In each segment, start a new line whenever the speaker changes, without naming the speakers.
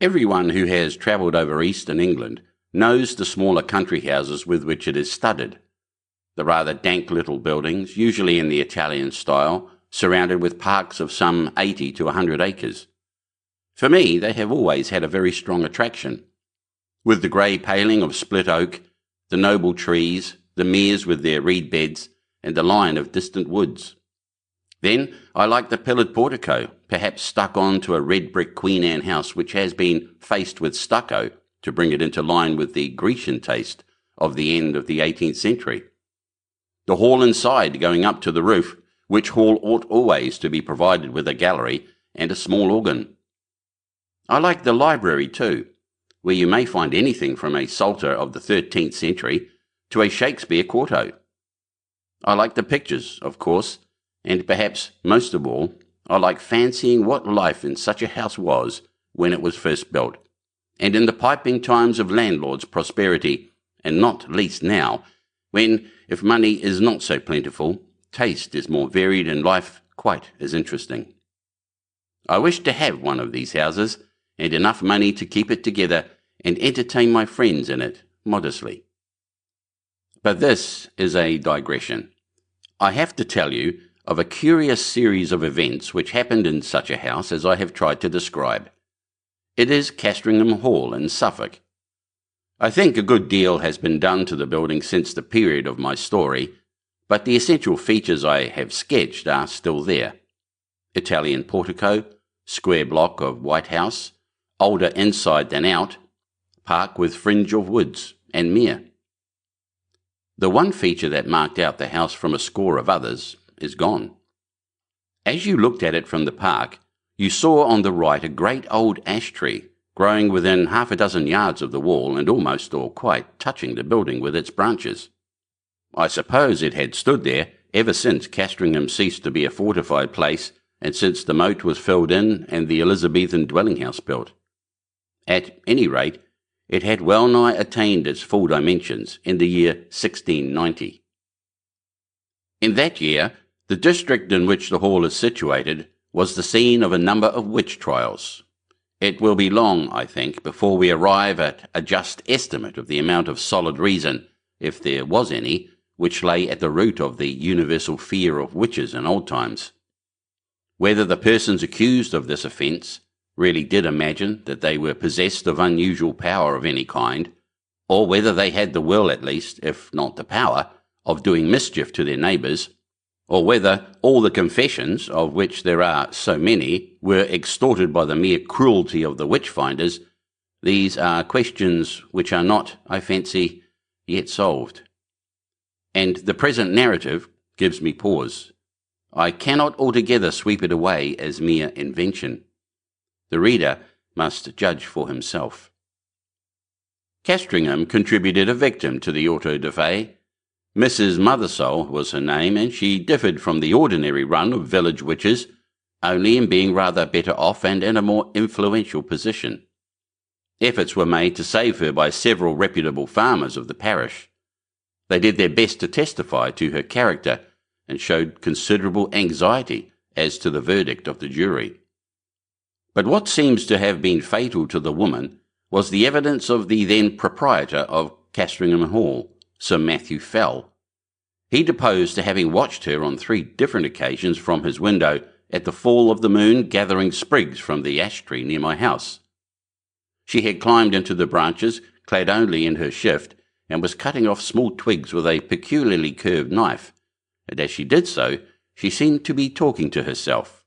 Everyone who has travelled over Easton England knows the smaller country houses with which it is studded. The rather dank little buildings, usually in the Italian style, surrounded with parks of some 80 to 100 acres. For me, they have always had a very strong attraction. With the grey paling of split oak, the noble trees, the meres with their reed beds, and the line of distant woods. Then I like the pillared portico, perhaps stuck on to a red brick Queen Anne house which has been faced with stucco to bring it into line with the Grecian taste of the end of the 18th century. The hall inside going up to the roof, which hall ought always to be provided with a gallery and a small organ. I like the library too, where you may find anything from a Psalter of the 13th century to a Shakespeare quarto. I like the pictures, of course, and perhaps most of all, I like fancying what life in such a house was when it was first built, and in the piping times of landlords' prosperity, and not least now, when, if money is not so plentiful, taste is more varied and life quite as interesting. I wish to have one of these houses, and enough money to keep it together and entertain my friends in it modestly. But this is a digression. I have to tell you of a curious series of events which happened in such a house as I have tried to describe. It is Castingham Hall in Suffolk. I think a good deal has been done to the building since the period of my story, but the essential features I have sketched are still there. Italian portico, square block of white house, older inside than out, park with fringe of woods, and mere. The one feature that marked out the house from a score of others is gone. As you looked at it from the park, you saw on the right a great old ash tree growing within half a dozen yards of the wall and almost or quite touching the building with its branches. I suppose it had stood there ever since Castingham ceased to be a fortified place and since the moat was filled in and the Elizabethan dwelling house built. At any rate, it had well nigh attained its full dimensions in the year 1690. In that year, the district in which the hall is situated was the scene of a number of witch trials. It will be long, I think, before we arrive at a just estimate of the amount of solid reason, if there was any, which lay at the root of the universal fear of witches in old times. Whether the persons accused of this offence really did imagine that they were possessed of unusual power of any kind, or whether they had the will at least, if not the power, of doing mischief to their neighbours, or whether all the confessions, of which there are so many, were extorted by the mere cruelty of the witch-finders, these are questions which are not, I fancy, yet solved. And the present narrative gives me pause. I cannot altogether sweep it away as mere invention. The reader must judge for himself. Castingham contributed a victim to the auto-da-fe. Mrs. Mothersole was her name, and she differed from the ordinary run of village witches, only in being rather better off and in a more influential position. Efforts were made to save her by several reputable farmers of the parish. They did their best to testify to her character, and showed considerable anxiety as to the verdict of the jury. But what seems to have been fatal to the woman was the evidence of the then proprietor of Castingham Hall, Sir Matthew Fell. He deposed to having watched her on 3 different occasions from his window at the fall of the moon gathering sprigs from the ash tree near my house. She had climbed into the branches, clad only in her shift, and was cutting off small twigs with a peculiarly curved knife, and as she did so, she seemed to be talking to herself.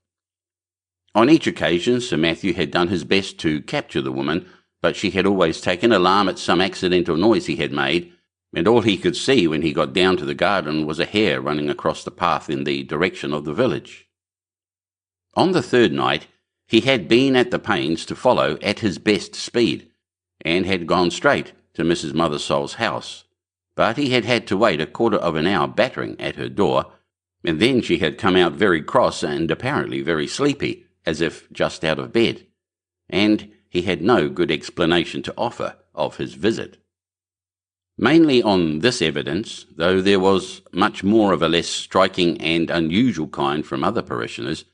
On each occasion Sir Matthew had done his best to capture the woman, but she had always taken alarm at some accidental noise he had made, and all he could see when he got down to the garden was a hare running across the path in the direction of the village. On the 3rd night he had been at the pains to follow at his best speed, and had gone straight to Mrs. Mothersole's house, but he had had to wait a quarter of an hour battering at her door, and then she had come out very cross and apparently very sleepy, as if just out of bed, and he had no good explanation to offer of his visit. Mainly on this evidence, though there was much more of a less striking and unusual kind from other parishioners,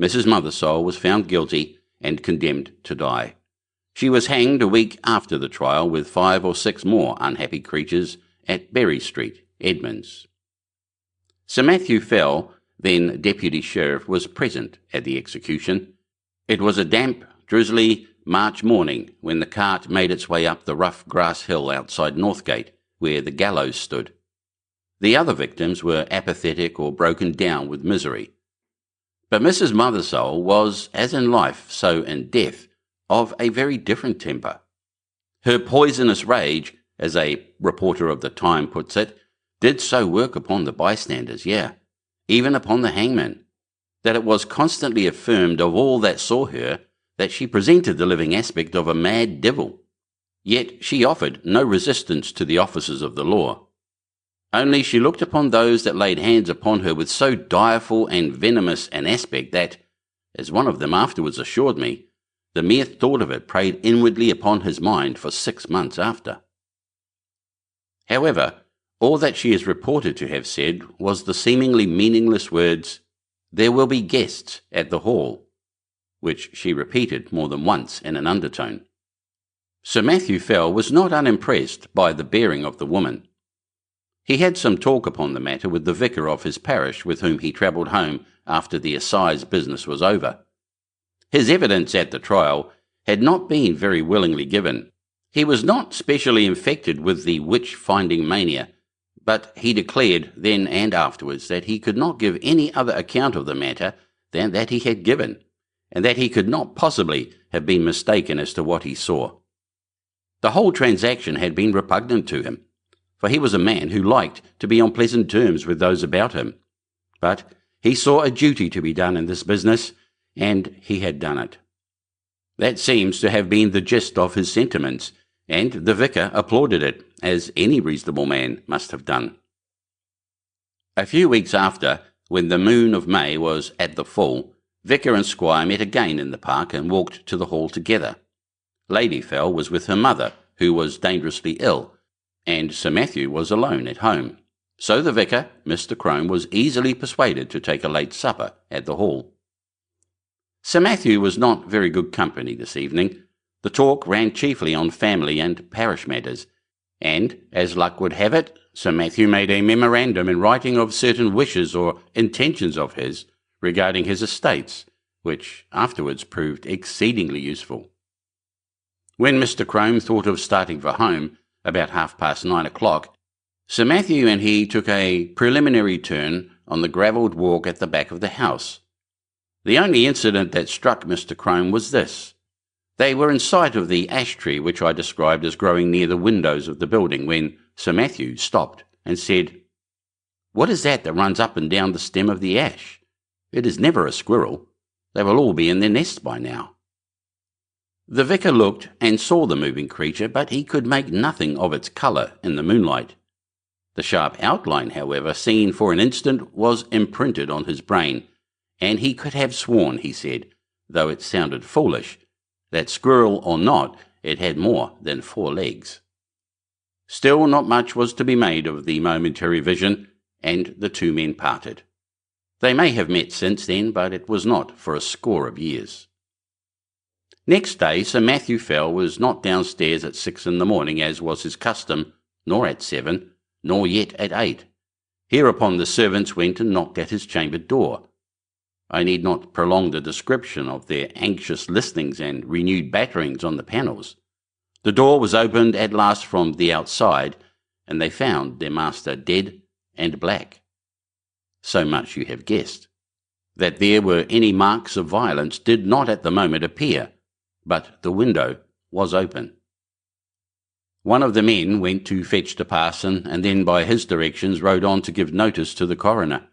Mrs. Mothersole was found guilty and condemned to die. She was hanged a week after the trial with 5 or 6 more unhappy creatures at Berry Street, Edmonds. Sir Matthew Fell, then Deputy Sheriff, was present at the execution. It was a damp, drizzly March morning when the cart made its way up the rough grass hill outside Northgate, where the gallows stood. The other victims were apathetic or broken down with misery. But Mrs. Mothersole was, as in life, so in death, of a very different temper. Her poisonous rage, as a reporter of the time puts it, did so work upon the bystanders, even upon the hangman, that it was constantly affirmed of all that saw her that she presented the living aspect of a mad devil. Yet she offered no resistance to the officers of the law. Only she looked upon those that laid hands upon her with so direful and venomous an aspect that, as one of them afterwards assured me, the mere thought of it preyed inwardly upon his mind for 6 months after. However, all that she is reported to have said was the seemingly meaningless words, "There will be guests at the hall," which she repeated more than once in an undertone. Sir Matthew Fell was not unimpressed by the bearing of the woman. He had some talk upon the matter with the vicar of his parish, with whom he travelled home after the assize business was over. His evidence at the trial had not been very willingly given. He was not specially infected with the witch-finding mania, but he declared then and afterwards that he could not give any other account of the matter than that he had given, and that he could not possibly have been mistaken as to what he saw. The whole transaction had been repugnant to him, for he was a man who liked to be on pleasant terms with those about him. But he saw a duty to be done in this business, and he had done it. That seems to have been the gist of his sentiments, and the vicar applauded it, as any reasonable man must have done. A few weeks after, when the moon of May was at the full, vicar and squire met again in the park and walked to the hall together. Lady Fell was with her mother, who was dangerously ill, and Sir Matthew was alone at home. So the vicar, Mr. Crome, was easily persuaded to take a late supper at the hall. Sir Matthew was not very good company this evening. The talk ran chiefly on family and parish matters, and, as luck would have it, Sir Matthew made a memorandum in writing of certain wishes or intentions of his regarding his estates, which afterwards proved exceedingly useful. When Mr. Crome thought of starting for home, about 9:30, Sir Matthew and he took a preliminary turn on the gravelled walk at the back of the house. The only incident that struck Mr. Crome was this. They were in sight of the ash tree which I described as growing near the windows of the building, when Sir Matthew stopped and said, "What is that runs up and down the stem of the ash? It is never a squirrel. They will all be in their nests by now." The vicar looked and saw the moving creature, but he could make nothing of its colour in the moonlight. The sharp outline, however, seen for an instant, was imprinted on his brain, and he could have sworn, he said, though it sounded foolish, that squirrel or not, it had more than 4 legs. Still, not much was to be made of the momentary vision, and the two men parted. They may have met since then, but it was not for a score of years. Next day Sir Matthew Fell was not downstairs at 6 in the morning, as was his custom, nor at 7, nor yet at 8. Hereupon the servants went and knocked at his chamber door. I need not prolong the description of their anxious listenings and renewed batterings on the panels. The door was opened at last from the outside, and they found their master dead and black. So much you have guessed. That there were any marks of violence did not at the moment appear, but the window was open. One of the men went to fetch the parson, and then by his directions rode on to give notice to the coroner.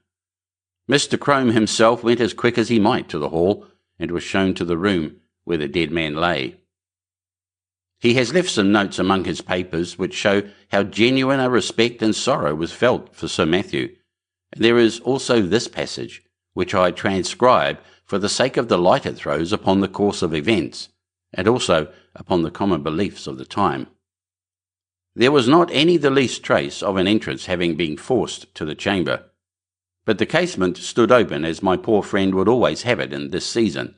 Mr. Crome himself went as quick as he might to the hall, and was shown to the room where the dead man lay. He has left some notes among his papers which show how genuine a respect and sorrow was felt for Sir Matthew, and there is also this passage, which I transcribe for the sake of the light it throws upon the course of events, and also upon the common beliefs of the time. There was not any the least trace of an entrance having been forced to the chamber, but the casement stood open, as my poor friend would always have it in this season.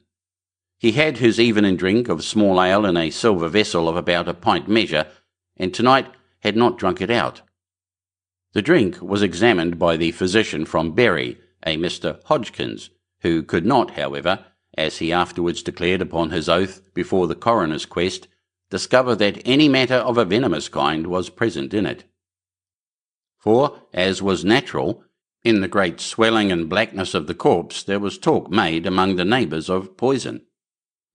He had his evening drink of small ale in a silver vessel of about a pint measure, and tonight had not drunk it out. The drink was examined by the physician from Bury, a Mr. Hodgkins, who could not, however, as he afterwards declared upon his oath before the coroner's quest, discover that any matter of a venomous kind was present in it. For, as was natural, in the great swelling and blackness of the corpse there was talk made among the neighbours of poison.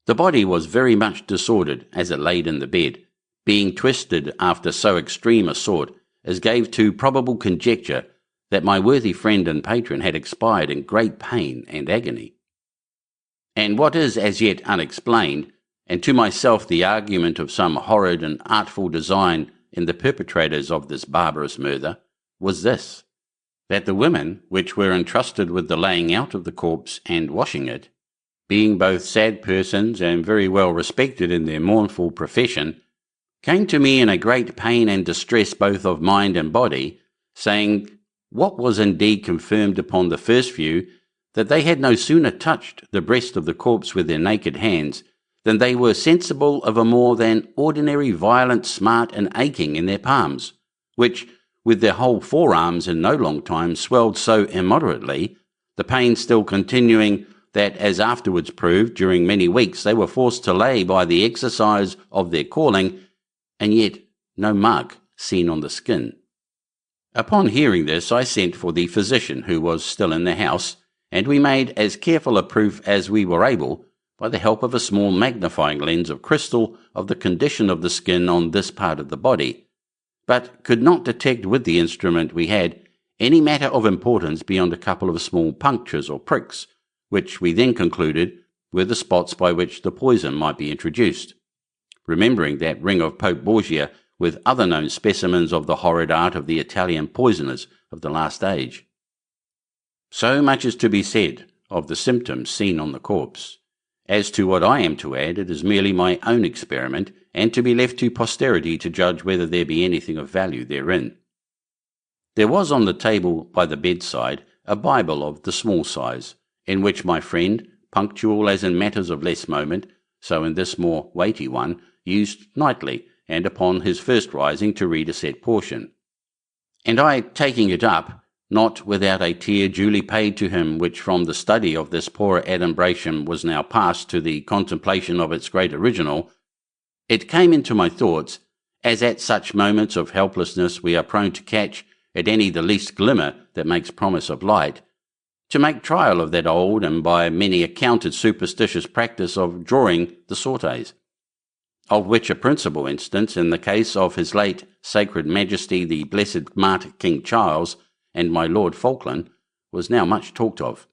The body was very much disordered as it laid in the bed, being twisted after so extreme a sort as gave to probable conjecture that my worthy friend and patron had expired in great pain and agony. And what is as yet unexplained, and to myself the argument of some horrid and artful design in the perpetrators of this barbarous murder, was this, that the women which were entrusted with the laying out of the corpse and washing it, being both sad persons and very well respected in their mournful profession, came to me in a great pain and distress both of mind and body, saying, what was indeed confirmed upon the first view, that they had no sooner touched the breast of the corpse with their naked hands than they were sensible of a more than ordinary violent smart and aching in their palms, which, with their whole forearms in no long time swelled so immoderately, the pain still continuing, that, as afterwards proved, during many weeks they were forced to lay by the exercise of their calling, and yet no mark seen on the skin. Upon hearing this, I sent for the physician who was still in the house, and we made as careful a proof as we were able, by the help of a small magnifying lens of crystal, of the condition of the skin on this part of the body, but could not detect with the instrument we had any matter of importance beyond a couple of small punctures or pricks, which we then concluded were the spots by which the poison might be introduced, remembering that ring of Pope Borgia with other known specimens of the horrid art of the Italian poisoners of the last age. So much is to be said of the symptoms seen on the corpse. As to what I am to add, it is merely my own experiment, and to be left to posterity to judge whether there be anything of value therein. There was on the table by the bedside a Bible of the small size, in which my friend, punctual as in matters of less moment, so in this more weighty one, used nightly, and upon his first rising to read a set portion. And I, taking it up, not without a tear duly paid to him, which from the study of this poor adumbration was now passed to the contemplation of its great original, it came into my thoughts, as at such moments of helplessness we are prone to catch at any the least glimmer that makes promise of light, to make trial of that old and by many accounted superstitious practice of drawing the sortes, of which a principal instance in the case of his late sacred majesty the blessed martyr King Charles and my Lord Falkland was now much talked of.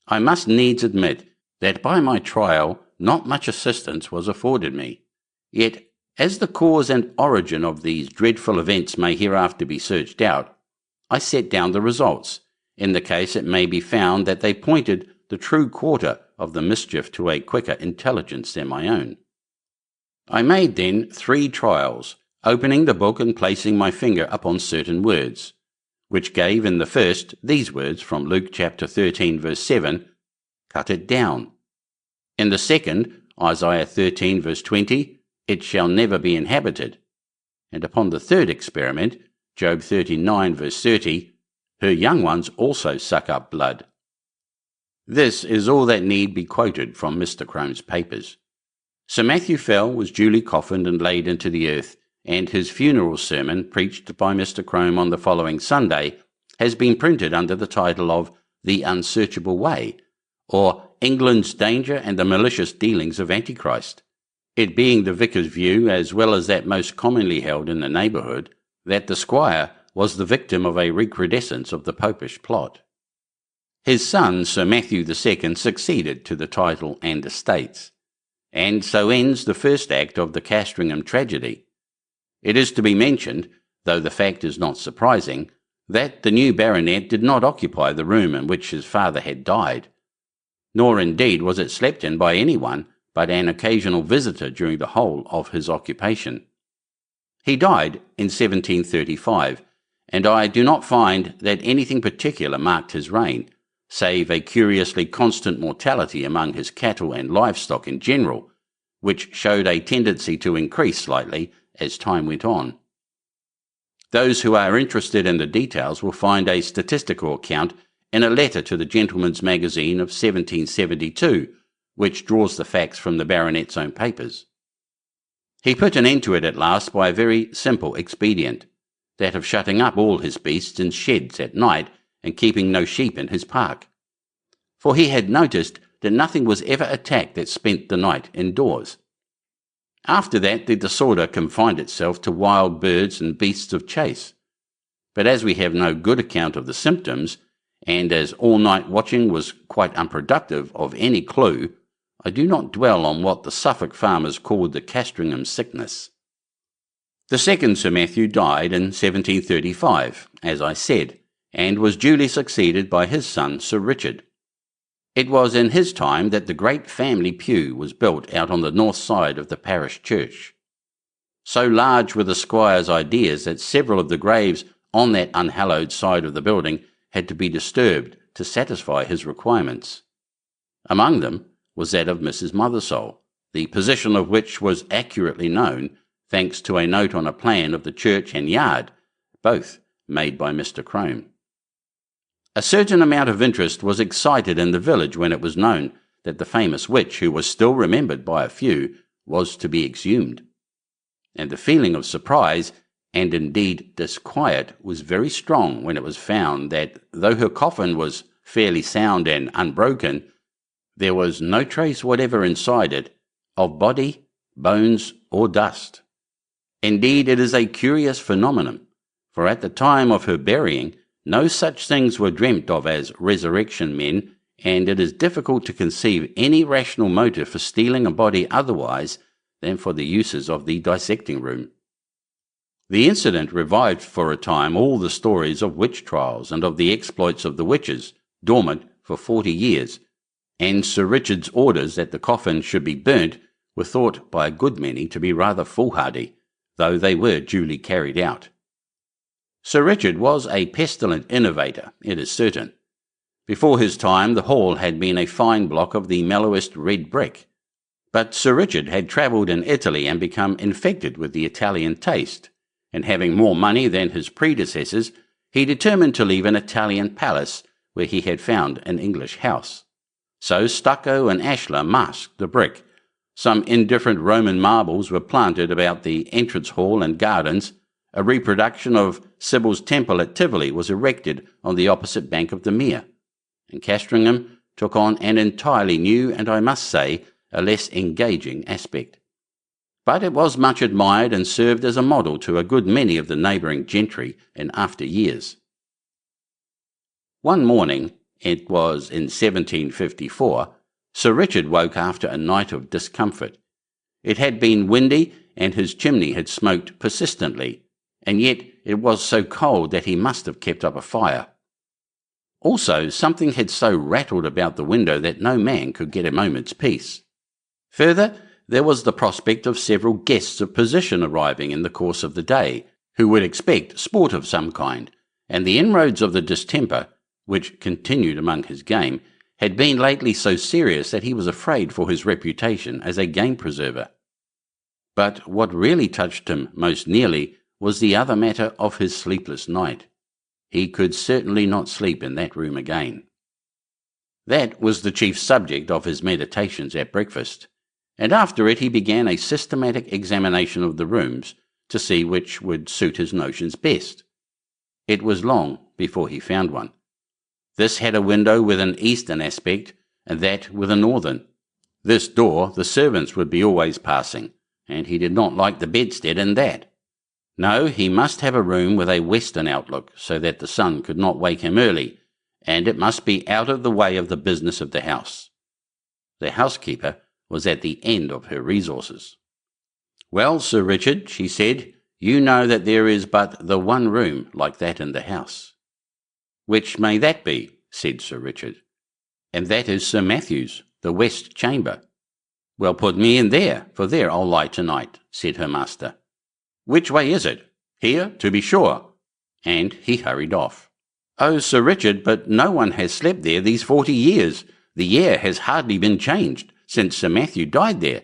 I must needs admit that by my trial not much assistance was afforded me, yet as the cause and origin of these dreadful events may hereafter be searched out, I set down the results. In the case it may be found that they pointed the true quarter of the mischief to a quicker intelligence than my own. I made then 3 trials, opening the book and placing my finger upon certain words, which gave in the first these words from Luke chapter 13 verse 7, cut it down. In the second, Isaiah 13 verse 20, it shall never be inhabited. And upon the third experiment, Job 39 verse 30, her young ones also suck up blood. This is all that need be quoted from Mr. Crome's papers. Sir Matthew Fell was duly coffined and laid into the earth, and his funeral sermon, preached by Mr. Crome on the following Sunday, has been printed under the title of The Unsearchable Way, or England's Danger and the Malicious Dealings of Antichrist, it being the vicar's view, as well as that most commonly held in the neighbourhood, that the squire was the victim of a recrudescence of the popish plot. His son, Sir Matthew II, succeeded to the title and estates, and so ends the first act of the Castingham tragedy. It is to be mentioned, though the fact is not surprising, that the new baronet did not occupy the room in which his father had died, nor indeed was it slept in by anyone but an occasional visitor during the whole of his occupation. He died in 1735, and I do not find that anything particular marked his reign, save a curiously constant mortality among his cattle and livestock in general, which showed a tendency to increase slightly as time went on. Those who are interested in the details will find a statistical account in a letter to the Gentleman's Magazine of 1772, which draws the facts from the baronet's own papers. He put an end to it at last by a very simple expedient, that of shutting up all his beasts in sheds at night and keeping no sheep in his park. For he had noticed that nothing was ever attacked that spent the night indoors. After that, the disorder confined itself to wild birds and beasts of chase. But as we have no good account of the symptoms, and as all-night watching was quite unproductive of any clue, I do not dwell on what the Suffolk farmers called the Castingham sickness. The second Sir Matthew died in 1735, as I said, and was duly succeeded by his son Sir Richard. It was in his time that the great family pew was built out on the north side of the parish church. So large were the squire's ideas that several of the graves on that unhallowed side of the building had to be disturbed to satisfy his requirements. Among them was that of Mrs. Mothersole, the position of which was accurately known, thanks to a note on a plan of the church and yard, both made by Mr. Crome. A certain amount of interest was excited in the village when it was known that the famous witch, who was still remembered by a few, was to be exhumed. And the feeling of surprise, and indeed disquiet, was very strong when it was found that, though her coffin was fairly sound and unbroken, there was no trace whatever inside it of body, bones, or dust. Indeed, it is a curious phenomenon, for at the time of her burying, no such things were dreamt of as resurrection men, and it is difficult to conceive any rational motive for stealing a body otherwise than for the uses of the dissecting room. The incident revived for a time all the stories of witch trials and of the exploits of the witches, dormant for 40 years, and Sir Richard's orders that the coffin should be burnt were thought by a good many to be rather foolhardy, though they were duly carried out. Sir Richard was a pestilent innovator, it is certain. Before his time the hall had been a fine block of the mellowest red brick, but Sir Richard had travelled in Italy and become infected with the Italian taste, and having more money than his predecessors, he determined to leave an Italian palace where he had found an English house. So stucco and ashlar masked the brick. Some indifferent Roman marbles were planted about the entrance hall and gardens. A reproduction of Sybil's Temple at Tivoli was erected on the opposite bank of the Mere, and Castingham took on an entirely new and, I must say, a less engaging aspect. But it was much admired and served as a model to a good many of the neighbouring gentry in after years. One morning, it was in 1754, Sir Richard woke after a night of discomfort. It had been windy, and his chimney had smoked persistently, and yet it was so cold that he must have kept up a fire. Also, something had so rattled about the window that no man could get a moment's peace. Further, there was the prospect of several guests of position arriving in the course of the day, who would expect sport of some kind, and the inroads of the distemper, which continued among his game, had been lately so serious that he was afraid for his reputation as a game preserver. But what really touched him most nearly was the other matter of his sleepless night. He could certainly not sleep in that room again. That was the chief subject of his meditations at breakfast, and after it he began a systematic examination of the rooms to see which would suit his notions best. It was long before he found one. This had a window with an eastern aspect, and that with a northern. This door the servants would be always passing, and he did not like the bedstead in that. No, he must have a room with a western outlook, so that the sun could not wake him early, and it must be out of the way of the business of the house. The housekeeper was at the end of her resources. "Well, Sir Richard," she said, "you know that there is but the one room like that in the house." "Which may that be?" said Sir Richard. "And that is Sir Matthew's, the west chamber." "Well, put me in there, for there I'll lie tonight," said her master. "Which way is it?" "Here, to be sure." And he hurried off. "Oh, Sir Richard, but no one has slept there these 40 years. The air has hardly been changed since Sir Matthew died there."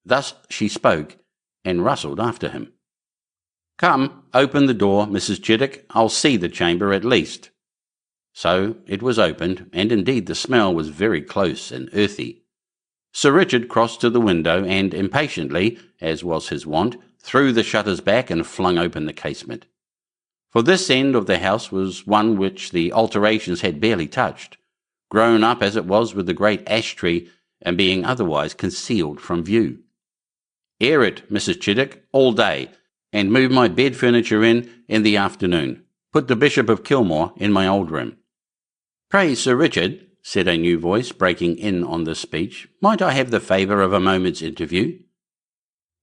Thus she spoke, and rustled after him. "Come, open the door, Mrs. Chittick. I'll see the chamber at least." So it was opened, and indeed the smell was very close and earthy. Sir Richard crossed to the window and impatiently, as was his wont, threw the shutters back and flung open the casement. For this end of the house was one which the alterations had barely touched, grown up as it was with the great ash tree, and being otherwise concealed from view. "Air it, Mrs. Chittick, all day, and move my bed furniture in the afternoon. Put the Bishop of Kilmore in my old room." "Pray, Sir Richard," said a new voice, breaking in on this speech, "might I have the favour of a moment's interview?"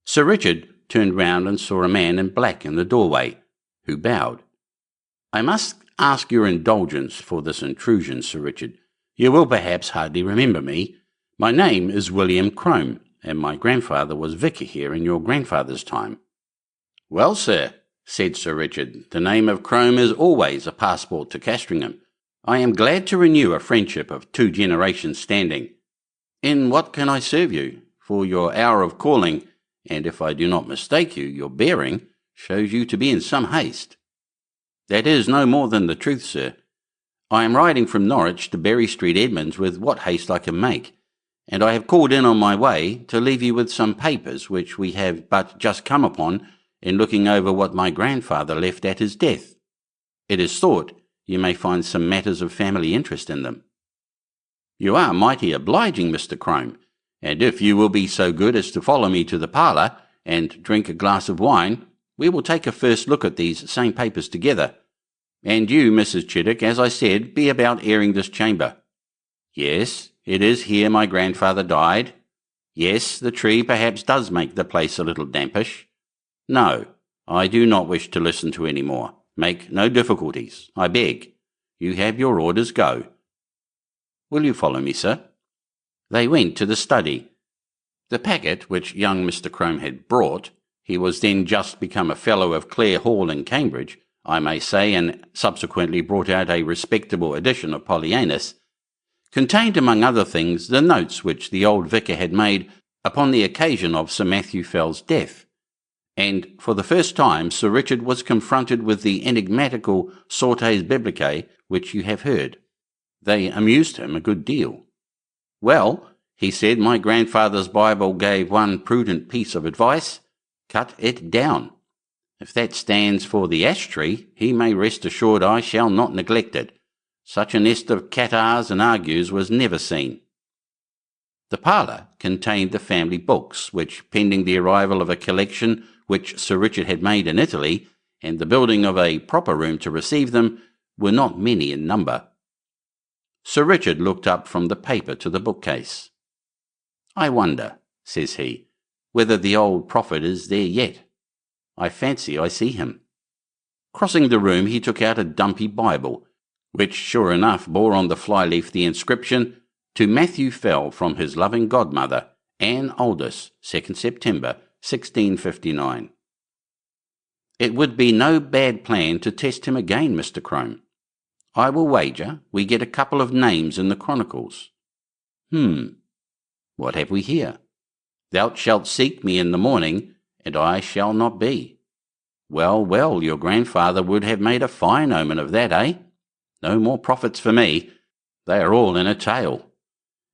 Sir Richard turned round and saw a man in black in the doorway, who bowed. "I must ask your indulgence for this intrusion, Sir Richard. You will perhaps hardly remember me. My name is William Crome, and my grandfather was vicar here in your grandfather's time." "Well, sir," said Sir Richard, "the name of Crome is always a passport to Castingham. I am glad to renew a friendship of 2 generations' standing. In what can I serve you? For your hour of calling, and if I do not mistake you, your bearing, shows you to be in some haste." "That is no more than the truth, sir. I am riding from Norwich to Berry Street, Edmonds, with what haste I can make, and I have called in on my way to leave you with some papers which we have but just come upon in looking over what my grandfather left at his death. It is thought you may find some matters of family interest in them." "You are mighty obliging, Mr. Crome, and if you will be so good as to follow me to the parlour and drink a glass of wine, we will take a first look at these same papers together. And you, Mrs. Chittick, as I said, be about airing this chamber. Yes, it is here my grandfather died. Yes, the tree perhaps does make the place a little dampish. No, I do not wish to listen to any more. Make no difficulties, I beg. You have your orders, go." "Will you follow me, sir?" They went to the study. The packet which young Mr. Crome had brought, he was then just become a fellow of Clare Hall in Cambridge, I may say, and subsequently brought out a respectable edition of Polyaenus, contained among other things the notes which the old vicar had made upon the occasion of Sir Matthew Fell's death, and for the first time Sir Richard was confronted with the enigmatical sortes biblicae which you have heard. They amused him a good deal. "Well," he said, "my grandfather's Bible gave one prudent piece of advice: cut it down. If that stands for the ash tree, he may rest assured I shall not neglect it. Such a nest of catars and argues was never seen." The parlour contained the family books, which, pending the arrival of a collection which Sir Richard had made in Italy, and the building of a proper room to receive them, were not many in number. Sir Richard looked up from the paper to the bookcase. "I wonder," says he, "whether the old prophet is there yet. I fancy I see him." Crossing the room, he took out a dumpy Bible, which sure enough bore on the flyleaf the inscription, "To Matthew Fell from his loving godmother, Anne Aldous, 2nd September, 1659. "It would be no bad plan to test him again, Mr. Crome. I will wager we get a couple of names in the Chronicles. What have we here? 'Thou shalt seek me in the morning, and I shall not be.' Well, well, your grandfather would have made a fine omen of that, eh? No more prophets for me. They are all in a tale.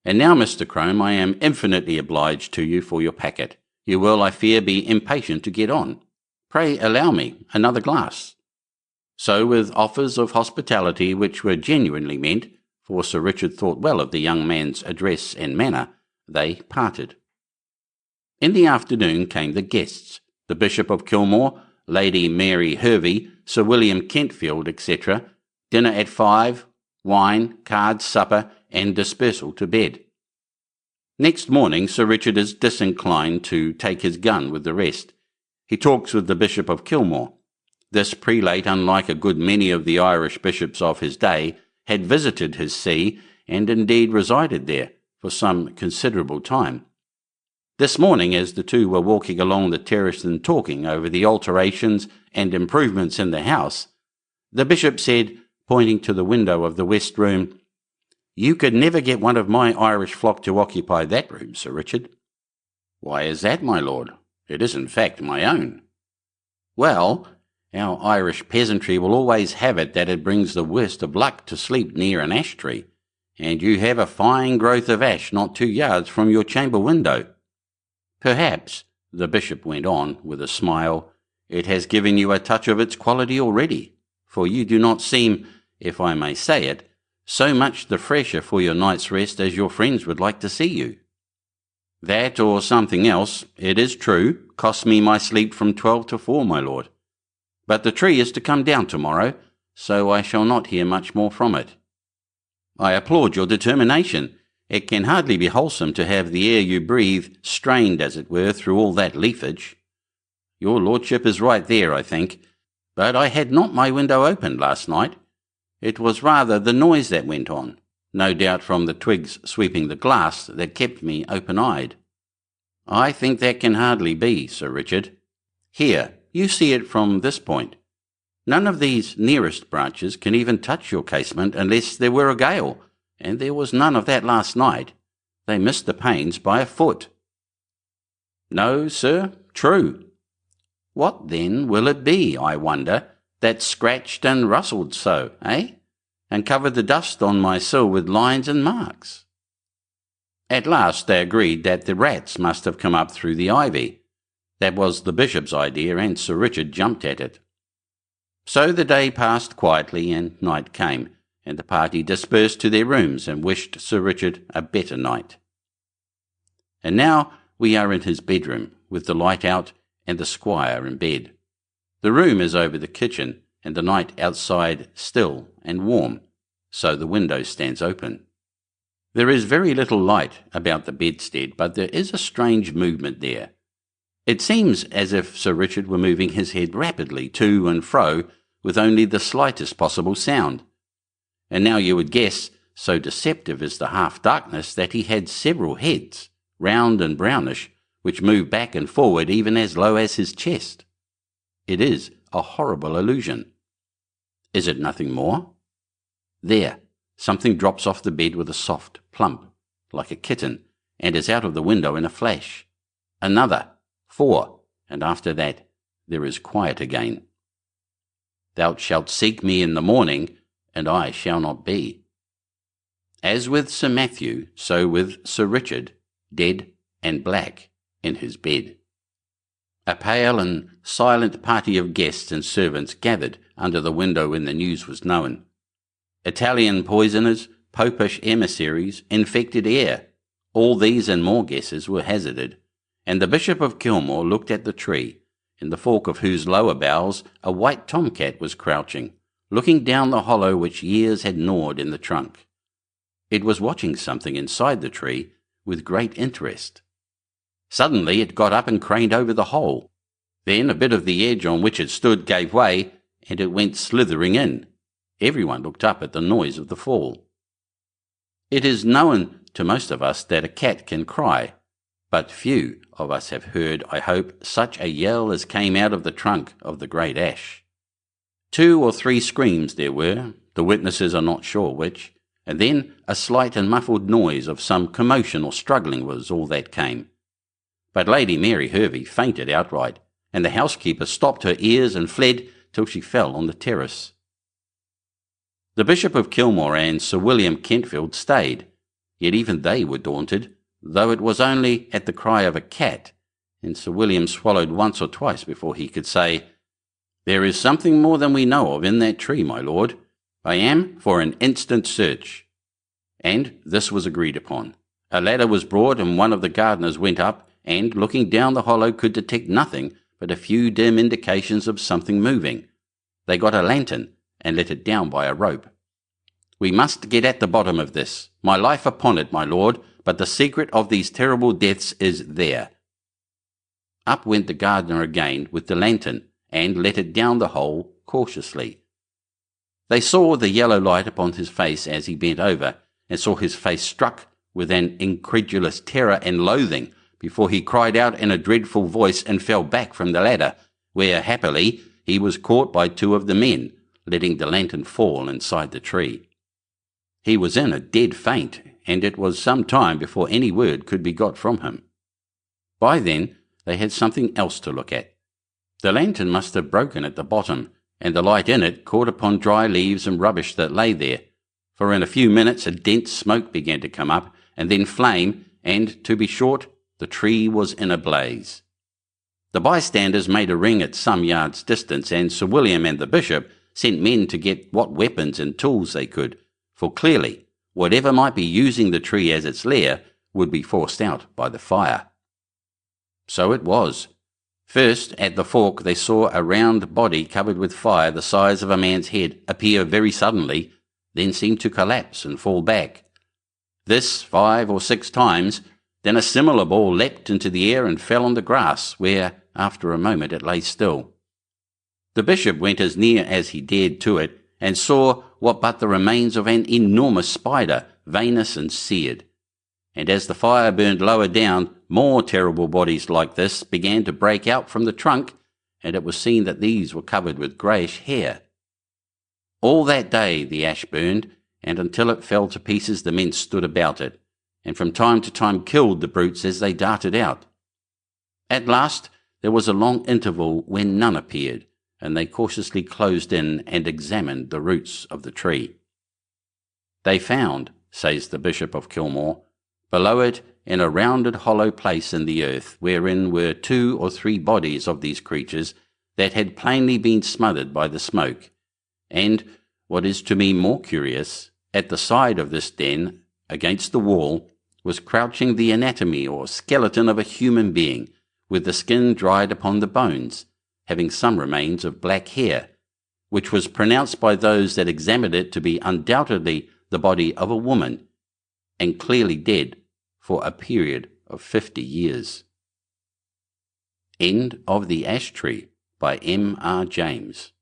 And now, Mr. Crome, I am infinitely obliged to you for your packet. You will, I fear, be impatient to get on. Pray allow me another glass." So, with offers of hospitality which were genuinely meant, for Sir Richard thought well of the young man's address and manner, they parted. In the afternoon came the guests, the Bishop of Kilmore, Lady Mary Hervey, Sir William Kentfield, etc., dinner at 5, wine, cards, supper, and dispersal to bed. Next morning Sir Richard is disinclined to take his gun with the rest. He talks with the Bishop of Kilmore. This prelate, unlike a good many of the Irish bishops of his day, had visited his see, and indeed resided there, for some considerable time. This morning, as the two were walking along the terrace and talking over the alterations and improvements in the house, the bishop said, pointing to the window of the west room. "You could never get one of my Irish flock to occupy that room, Sir Richard." "Why is that, my lord? It is in fact my own." "Well, our Irish peasantry will always have it that it brings the worst of luck to sleep near an ash tree, and you have a fine growth of ash not 2 yards from your chamber window. Perhaps," the bishop went on with a smile, "it has given you a touch of its quality already, for you do not seem, if I may say it, so much the fresher for your night's rest as your friends would like to see you." "That or something else, it is true, cost me my sleep from 12 to 4, my lord. But the tree is to come down tomorrow, so I shall not hear much more from it." "I applaud your determination. It can hardly be wholesome to have the air you breathe strained, as it were, through all that leafage. Your lordship is right there, I think, but I had not my window opened last night. It was rather the noise that went on, no doubt from the twigs sweeping the glass, that kept me open-eyed." "I think that can hardly be, Sir Richard. Here, you see it from this point. None of these nearest branches can even touch your casement unless there were a gale, and there was none of that last night. They missed the panes by a foot." "No, sir, true. What then will it be, I wonder, that scratched and rustled so, and covered the dust on my sill with lines and marks?" At last they agreed that the rats must have come up through the ivy. That was the bishop's idea, and Sir Richard jumped at it. So the day passed quietly, and night came, and the party dispersed to their rooms and wished Sir Richard a better night. And now we are in his bedroom, with the light out and the squire in bed. The room is over the kitchen, and the night outside still and warm, so the window stands open. There is very little light about the bedstead, but there is a strange movement there. It seems as if Sir Richard were moving his head rapidly to and fro with only the slightest possible sound. And now you would guess, so deceptive is the half-darkness, that he had several heads, round and brownish, which move back and forward even as low as his chest. It is a horrible illusion. Is it nothing more? There, something drops off the bed with a soft plump, like a kitten, and is out of the window in a flash. Another, 4, and after that there is quiet again. "Thou shalt seek me in the morning, and I shall not be." As with Sir Matthew, so with Sir Richard, dead and black in his bed. A pale and silent party of guests and servants gathered under the window when the news was known. Italian poisoners, popish emissaries, infected air, all these and more guesses were hazarded, and the Bishop of Kilmore looked at the tree, in the fork of whose lower boughs a white tomcat was crouching, looking down the hollow which years had gnawed in the trunk. It was watching something inside the tree with great interest. Suddenly it got up and craned over the hole. Then a bit of the edge on which it stood gave way, and it went slithering in. Everyone looked up at the noise of the fall. It is known to most of us that a cat can cry, but few of us have heard, I hope, such a yell as came out of the trunk of the great ash. 2 or 3 screams there were, the witnesses are not sure which, and then a slight and muffled noise of some commotion or struggling was all that came. But Lady Mary Hervey fainted outright, and the housekeeper stopped her ears and fled till she fell on the terrace. The Bishop of Kilmore and Sir William Kentfield stayed, yet even they were daunted, though it was only at the cry of a cat, and Sir William swallowed once or twice before he could say, "There is something more than we know of in that tree, my lord. I am for an instant search." And this was agreed upon. A ladder was brought, and one of the gardeners went up, and, looking down the hollow, could detect nothing but a few dim indications of something moving. They got a lantern, and let it down by a rope. "We must get at the bottom of this. My life upon it, my lord, but the secret of these terrible deaths is there." Up went the gardener again with the lantern, and let it down the hole cautiously. They saw the yellow light upon his face as he bent over, and saw his face struck with an incredulous terror and loathing before he cried out in a dreadful voice and fell back from the ladder, where, happily, he was caught by 2 of the men, letting the lantern fall inside the tree. He was in a dead faint, and it was some time before any word could be got from him. By then, they had something else to look at. The lantern must have broken at the bottom, and the light in it caught upon dry leaves and rubbish that lay there, for in a few minutes a dense smoke began to come up, and then flame, and, to be short, the tree was in a blaze. The bystanders made a ring at some yards' distance, and Sir William and the bishop sent men to get what weapons and tools they could, for clearly whatever might be using the tree as its lair would be forced out by the fire. So it was. First, at the fork, they saw a round body covered with fire the size of a man's head appear very suddenly, then seem to collapse and fall back. This 5 or 6 times, then a similar ball leapt into the air and fell on the grass, where, after a moment, it lay still. The bishop went as near as he dared to it, and saw what but the remains of an enormous spider, veinous and seared. And as the fire burned lower down, more terrible bodies like this began to break out from the trunk, and it was seen that these were covered with greyish hair. All that day the ash burned, and until it fell to pieces the men stood about it, and from time to time killed the brutes as they darted out. At last there was a long interval when none appeared, and they cautiously closed in and examined the roots of the tree. They found, says the Bishop of Kilmore, below it in a rounded hollow place in the earth, wherein were 2 or 3 bodies of these creatures that had plainly been smothered by the smoke, and, what is to me more curious, at the side of this den, against the wall, was crouching the anatomy or skeleton of a human being, with the skin dried upon the bones, having some remains of black hair, which was pronounced by those that examined it to be undoubtedly the body of a woman, and clearly dead for a period of 50 years. End of The Ash Tree by M. R. James.